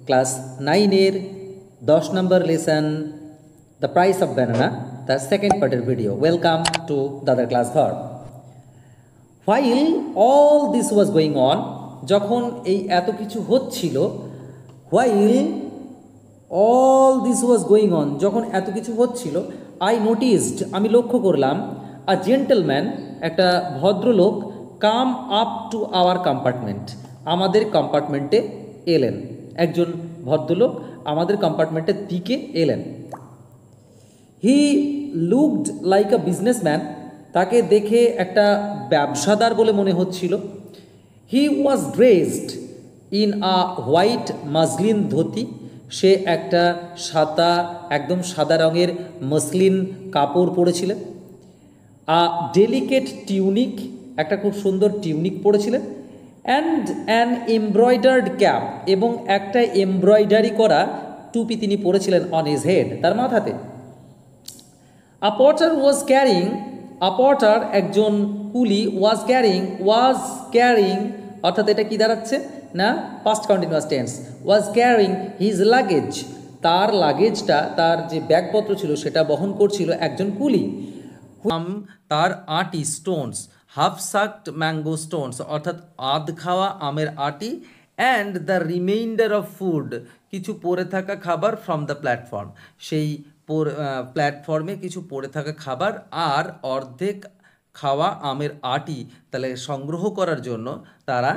Class 9-এর 10 নম্বর lesson the price of banana তার সেকেন্ড পার্টের video. Welcome to the other class ঘর। While all this was going on, যখন এই এত কিছু হচ্ছিল, while all this was going on, যখন এত কিছু হচ্ছিল, আই নোটিসড, আমি লক্ষ্য করলাম, আ জেন্টলম্যান, একটা ভদ্রলোক, come up to our compartment, আমাদের কম্পার্টমেন্টে এলেন। একজন ভদ্রলোক আমাদের কম্পার্টমেন্টের দিকে এলেন। He looked like a businessman, তাকে দেখে একটা ব্যবসাদার বলে মনে হচ্ছিল। He was dressed in a white muslin dhoti, সে একটা একদম সাদা রঙের মসলিন কাপড় পরেছিলেন। আ ডেলিকেট টিউনিক, একটা খুব সুন্দর টিউনিক পরেছিলেন। অ্যান্ড অ্যান এমব্রয়ডার্ড ক্যাপ, এবং একটা এমব্রয়ডারি করা টুপি তিনি পরেছিলেন অন হিজ হেড, তার মাথাতে। A porter was carrying, a porter একজন কুলি, ওয়াজ ক্যারিং অর্থাৎ এটা কি দাঁড়াচ্ছে না, past continuous tense. Was carrying his luggage, তার লাগেজটা, তার যে ব্যাগপত্র ছিল সেটা বহন করছিল একজন কুলি। তার আটি, স্টোনস, হাফ সাকড ম্যাঙ্গো স্টোনস অর্থাৎ আধ খাওয়া আমের আটি। And the reminder of food, কিছু পড়ে থাকা খাবার ফ্রম দ্য প্ল্যাটফর্ম, সেই প্ল্যাটফর্মে কিছু পড়ে থাকা খাবার আর অর্ধেক খাওয়া আমের আটি তাহলে সংগ্রহ করার জন্য তারা